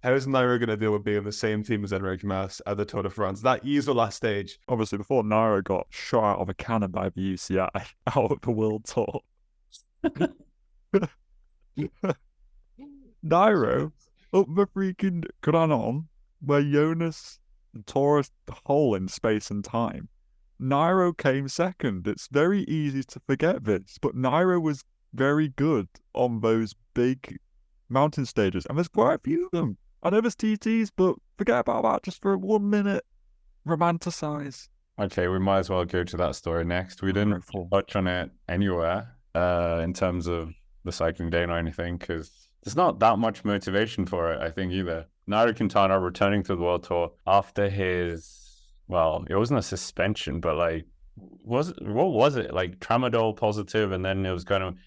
How is Nairo going to deal with being on the same team as Enric Mas at the Tour de France? That is the last stage. Obviously, before Nairo got shot out of a cannon by the UCI out of the World Tour. Nairo up the freaking Granon, where Jonas tore a hole in space and time. Nairo came second. It's very easy to forget this, but Nairo was very good on those big mountain stages, and there's quite a few of them. I know there's TTs, but forget about that just for 1 minute. Romanticize. Okay, we might as well go to that story next. We didn't touch on it anywhere in terms of the cycling day or anything, because there's not that much motivation for it, I think, either. Nairo Quintana returning to the World Tour after his, well, it wasn't a suspension, but like, what was it? Like tramadol positive, and then it was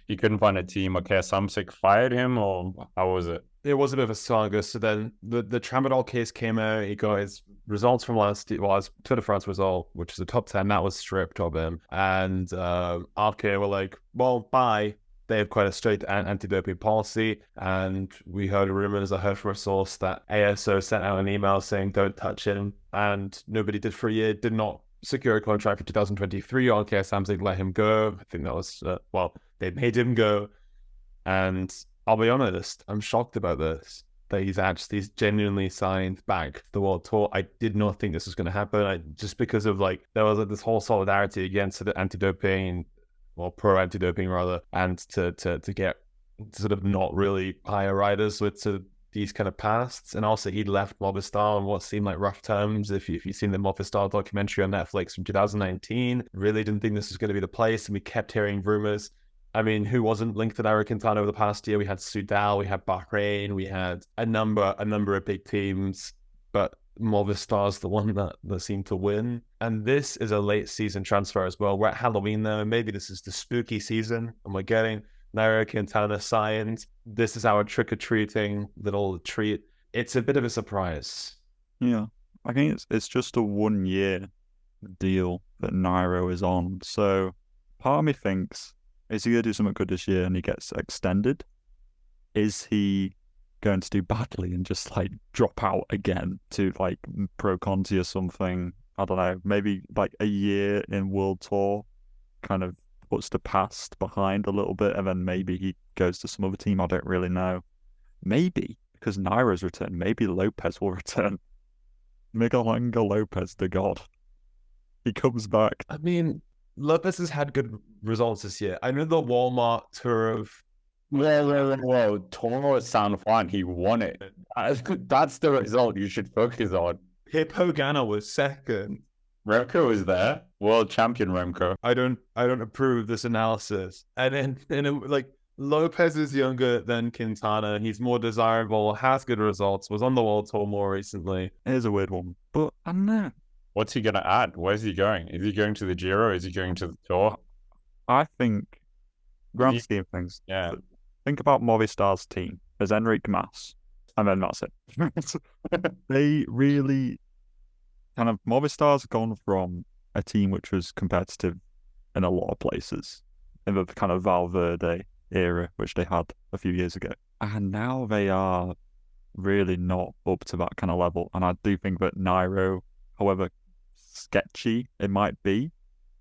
he couldn't find a team. Okay, Samsic fired him, or how was it? It was a bit of a saga. So then the tramadol case came out. He got his results from last year, well, his Tour de France result, which is a top 10, that was stripped of him. And RK were like, well, bye. They have quite a strict anti-doping policy, and we heard rumors. I heard from a source that ASO sent out an email saying don't touch him, and nobody did for a year. Did not secure a contract for 2023. RK Samsic let him go. I think that was they made him go, and I'll be honest, I'm shocked about this. That he's genuinely signed back to the World Tour. I did not think this was going to happen. Just because of there was this whole solidarity against the anti-doping, or pro anti-doping rather, and to get sort of not really hire riders with these kind of pasts. And also he left Movistar on what seemed like rough terms. If you've seen the Movistar documentary on Netflix from 2019, really didn't think this was going to be the place, and we kept hearing rumors. I mean, who wasn't linked to Nairo Quintana over the past year? We had Soudal, we had Bahrain, we had a number of big teams, but Movistar's the one that seemed to win. And this is a late season transfer as well. We're at Halloween now, and maybe this is the spooky season, and we're getting Nairo Quintana signed. This is our trick-or-treating little treat. It's a bit of a surprise. Yeah, I think it's just a 1 year deal that Nairo is on. So part of me thinks, is he going to do something good this year and he gets extended? Is he going to do badly and just drop out again to Pro Conti or something? I don't know. Maybe a year in World Tour kind of puts the past behind a little bit, and then maybe he goes to some other team. I don't really know. Maybe because Nairo's returned, maybe Lopez will return. Miguel Angel Lopez, the god. He comes back. I mean, Lopez has had good results this year. I know the Walmart Tour of... Whoa. Tour San Juan, he won it. That's the result you should focus on. Hippo Ganna was second. Remco was there. World champion Remco. I don't approve of this analysis. And then Lopez is younger than Quintana. He's more desirable, has good results, was on the World Tour more recently. Here's a weird one, but I don't know. What's he going to add? Where's he going? Is he going to the Giro? Is he going to the Tour? I think, grand scheme of things, yeah. Think about Movistar's team. There's Enric Mas, and then that's it. They really Movistar's gone from a team which was competitive in a lot of places, in the kind of Valverde era, which they had a few years ago. And now they are really not up to that kind of level. And I do think that Nairo, however sketchy it might be,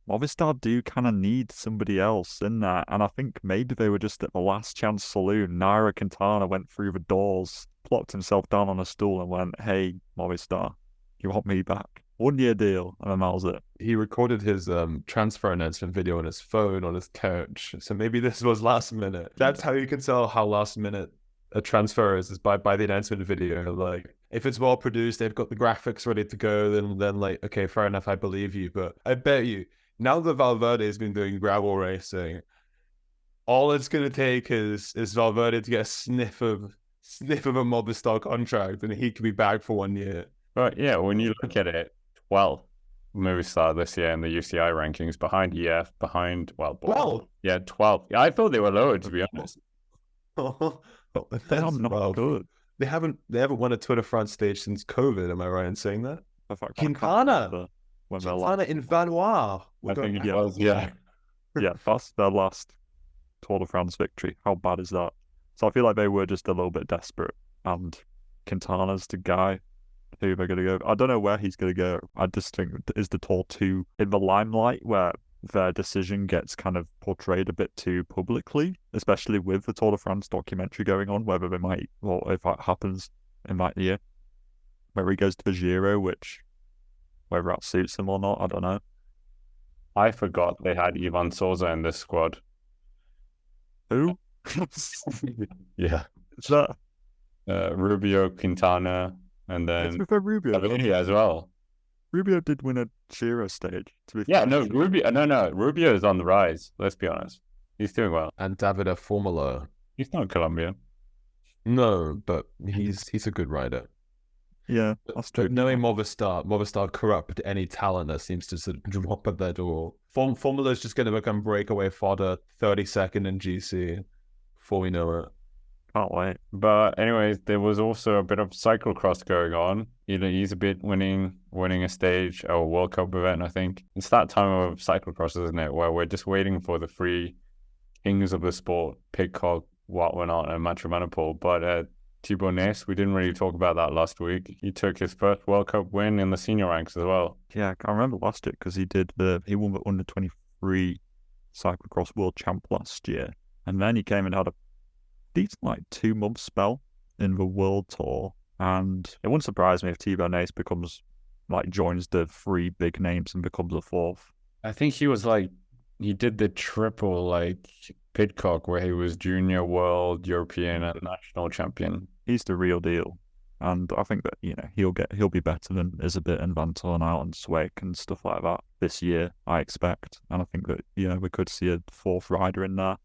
Movistar do kind of need somebody else in there. And I think maybe they were just at the last chance saloon. Nairo Quintana went through the doors, plopped himself down on a stool and went, hey, Movistar, you want me back? 1 year deal, and then that was it. He recorded his transfer announcement video on his phone on his couch. So maybe this was last minute. That's how you can tell how last minute a transfer is by the announcement video. If it's well produced, they've got the graphics ready to go, then okay, fair enough, I believe you. But I bet you, now that Valverde has been doing gravel racing, all it's going to take is Valverde to get a sniff of a Movistar contract, and he could be back for 1 year. Right, yeah, when you look at it, 12th Movistar this year in the UCI rankings, behind EF, behind, 12? Yeah, 12th. Yeah, I thought they were lower, to be honest. They're not good. They haven't won a Tour de France stage since COVID, am I right in saying that? Quintana in Valois. I think it was, yeah. Yeah, that's their last Tour de France victory. How bad is that? So I feel like they were just a little bit desperate, and Quintana's the guy who they're going to go. I don't know where he's going to go. I just think is the Tour too in the limelight where their decision gets kind of portrayed a bit too publicly, especially with the Tour de France documentary going on, whether they might, well, if that happens in that year, where he goes to the Giro, which, whether that suits him or not, I don't know. I forgot they had Ivan Souza in this squad. Who? Yeah. Is that? Rubio, Quintana, and then Rubio. Gaviria as well. Rubio did win a Giro stage. To be Yeah, fair. no, Rubio is on the rise. Let's be honest. He's doing well. And Davide Formula. He's not Colombian. No, but he's a good rider. Yeah, that's true. But knowing Movistar corrupt any talent that seems to sort of drop at their door. Formula is just going to become breakaway fodder, 32nd in GC before we know it. Can't wait. But anyways, there was also a bit of cyclocross going on. He's a bit winning a stage or a World Cup event, I think. It's that time of cyclocross, isn't it? Where we're just waiting for the three kings of the sport, Pidcock, Wout van Aert, and Mathieu van der Poel. But Thibaut Nys, we didn't really talk about that last week. He took his first World Cup win in the senior ranks as well. Yeah, I remember last year because he won the under 23 cyclocross world champ last year, and then he came and had a decent 2-month spell in the World Tour, and it wouldn't surprise me if Thibaut Nys joins the three big names and becomes a fourth. I think he did the triple Pidcock, where he was junior, world, European, and national champion. He's the real deal, and I think that he'll be better than Isabit and Van Turnhout and Swick and stuff like that this year, I expect. And I think that we could see a fourth rider in there,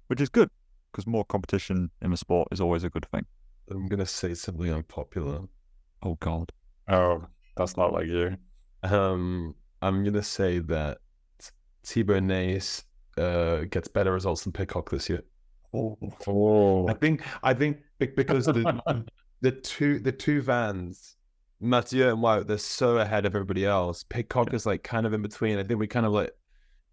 which is good because more competition in the sport is always a good thing. I'm gonna say something unpopular. Oh God. Oh, that's not like you. I'm gonna say that Thibaut Nys gets better results than Pidcock this year. Oh. I think because the two vans, Mathieu and Wout, they're so ahead of everybody else. Pidcock is kind of in between. I think we kind of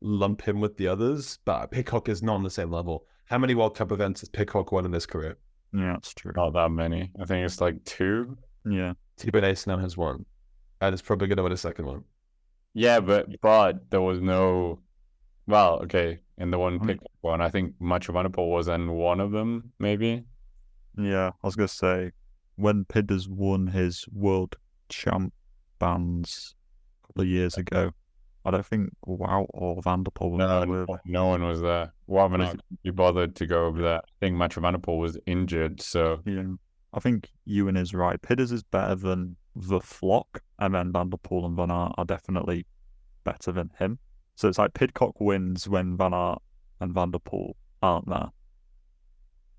lump him with the others, but Pidcock is not on the same level. How many World Cup events has Pidcock won in his career? Yeah, that's true. Not that many. I think it's 2. Yeah. Thibaut Nys now has 1, and it's probably gonna win a second one. Yeah, but there was no. Well, okay, in the one Pidcock one, I think Mathieu van der Poel was in one of them, maybe. Yeah, I was gonna say when Pidders won his world champ bands a couple of years ago, I don't think Wout or Van der Poel no one was there. Wout van Aert couldn't be bothered to go over there. I think Mathieu van der Poel was injured, so yeah. I think Ewan is right. Pidders is better than the flock, and then Van der Poel and Van Aert are definitely better than him. So it's Pidcock wins when Van Aert and Van der Poel aren't there.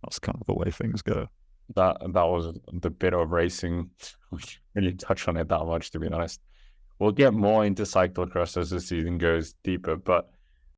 That's kind of the way things go. That was the bit of racing. We didn't really touch on it that much, to be honest. We'll get more into cyclocross as the season goes deeper, but